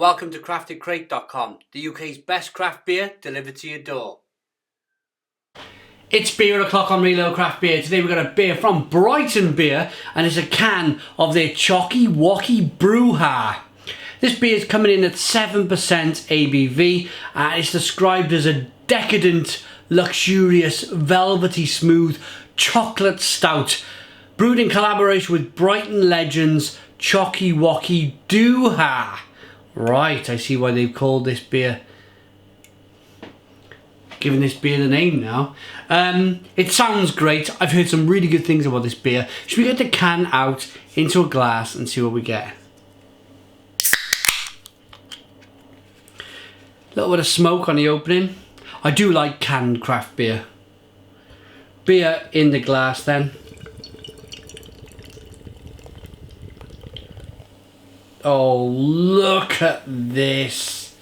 Welcome to craftedcrate.com, the UK's best craft beer delivered to your door. It's beer o'clock on Reload Craft Beer. Today we've got a beer from Brighton Bier and it's a can of their Choccy Woccy Brew. This beer is coming in at 7% ABV and it's described as a decadent, luxurious, velvety smooth chocolate stout brewed in collaboration with Brighton legends Choccy Woccy Doo Dah. Right, I see why they've called this beer, given this beer the name now. It sounds great. I've heard some really good things about this beer. Should we get the can out into a glass and see what we get? A little bit of smoke on the opening. I do like canned craft beer. Beer in the glass then. Oh, look at this.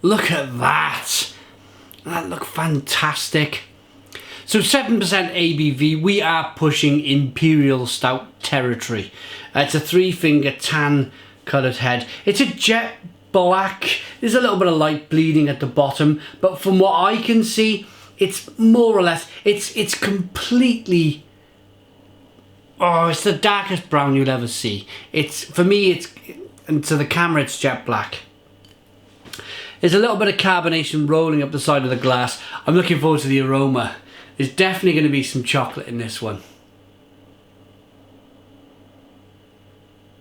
Look at that. That looks fantastic. So 7% ABV, we are pushing Imperial Stout territory. It's a 3-finger tan coloured head. It's a jet black. There's a little bit of light bleeding at the bottom, but from what I can see, it's more or less, it's completely, it's the darkest brown you'll ever see. For me, and to the camera, it's jet black. There's a little bit of carbonation rolling up the side of the glass. I'm looking forward to the aroma. There's definitely going to be some chocolate in this one.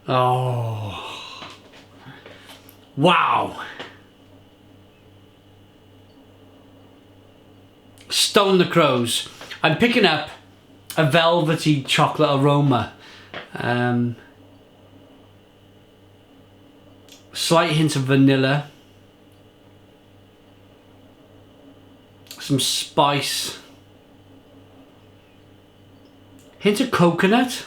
Oh. Wow. Stone the crows. I'm picking up a velvety chocolate aroma. Slight hint of vanilla. Some spice. Hint of coconut.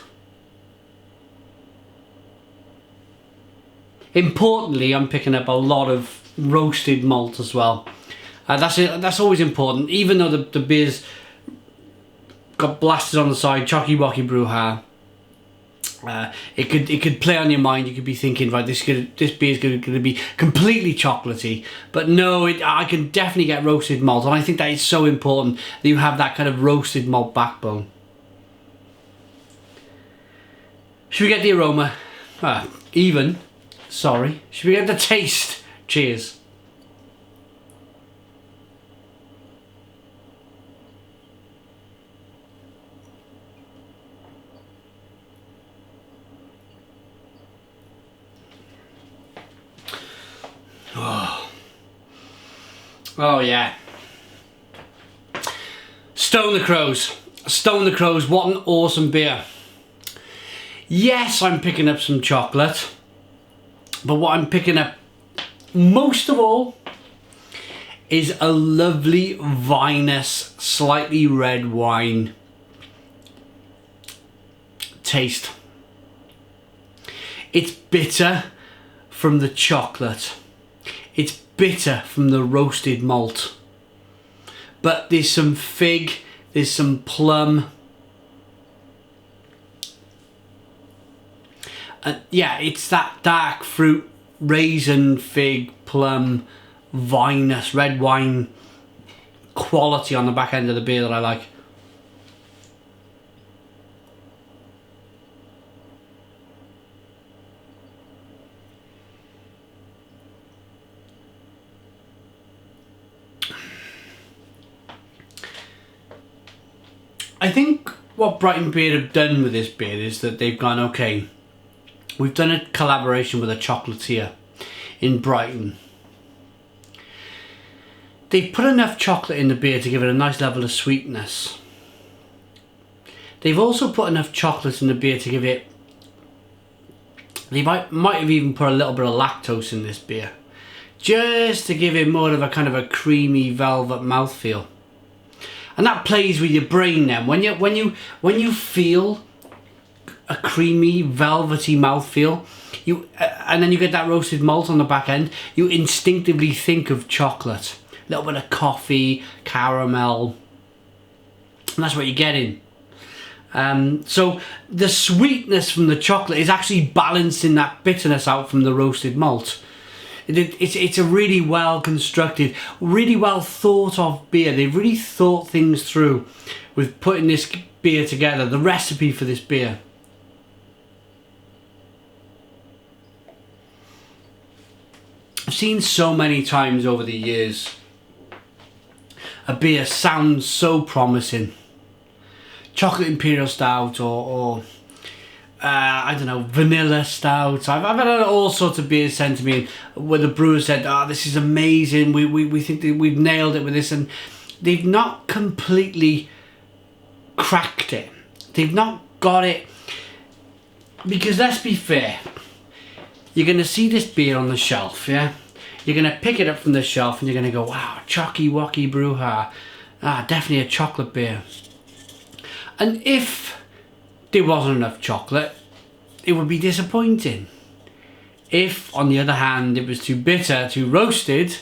Importantly, I'm picking up a lot of roasted malt as well. That's always important. Even though the beer's got blasted on the side, Choccy Woccy Brew, it could play on your mind. You could be thinking, right, this beer's going to be completely chocolatey. But no, I can definitely get roasted malt, and I think that is so important that you have that kind of roasted malt backbone. Should we get the aroma? Should we get the taste? Cheers. Oh yeah. Stone the crows. Stone the crows. What an awesome beer. Yes, I'm picking up some chocolate. But what I'm picking up most of all is a lovely vinous, slightly red wine taste. It's bitter from the chocolate. It's bitter from the roasted malt. But there's some fig, there's some plum. Yeah, it's that dark fruit, raisin, fig, plum, vinous, red wine quality on the back end of the beer that I like. I think what Brighton Bier have done with this beer is that they've gone, okay, we've done a collaboration with a chocolatier in Brighton. They've put enough chocolate in the beer to give it a nice level of sweetness. They've also put enough chocolate in the beer to give it, they might have even put a little bit of lactose in this beer, just to give it more of a kind of a creamy velvet mouthfeel. And that plays with your brain then. When you feel a creamy, velvety mouthfeel, and then you get that roasted malt on the back end, you instinctively think of chocolate. A little bit of coffee, caramel, And that's what you're getting. So the sweetness from the chocolate is actually balancing that bitterness out from the roasted malt. It's a really well constructed, really well thought of beer. They've really thought things through with putting this beer together, the recipe for this beer. I've seen so many times over the years a beer sounds so promising. Chocolate Imperial Stout or I don't know, vanilla stout. I've had all sorts of beers sent to me where the brewer said, oh, this is amazing, we think that we've nailed it with this, and they've not completely cracked it. They've not got it, because let's be fair, you're going to see this beer on the shelf, yeah? You're going to pick it up from the shelf and you're going to go, wow, Choccy Woccy Brew, definitely a chocolate beer. And if there wasn't enough chocolate, it would be disappointing. If, on the other hand, it was too bitter, too roasted,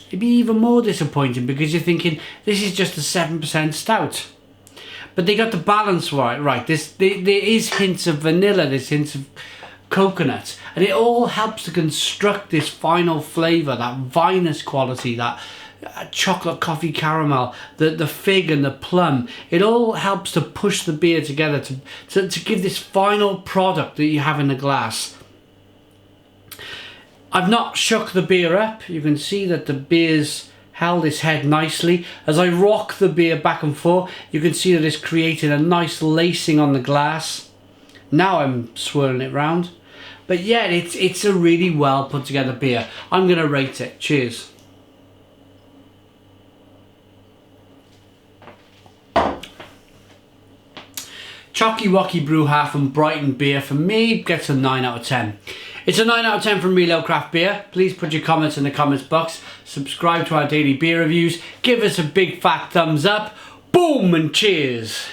it'd be even more disappointing, because you're thinking, this is just a 7% stout. But they got the balance right. There is hints of vanilla, there's hints of coconut, and it all helps to construct this final flavour, that vinous quality, that chocolate coffee caramel, the fig and the plum. It all helps to push the beer together to give this final product that you have in the glass. I've not shook the beer up. You can see that the beer's held its head nicely. As I rock the beer back and forth, you can see that it's created a nice lacing on the glass. Now I'm swirling it round. But yeah, it's a really well put together beer. I'm going to rate it. Cheers. Choccy Woccy Brew from Brighton Bier, for me, gets a 9 out of 10. It's a 9 out of 10 from Real Craft Beer. Please put your comments in the comments box. Subscribe to our daily beer reviews. Give us a big fat thumbs up. Boom and cheers.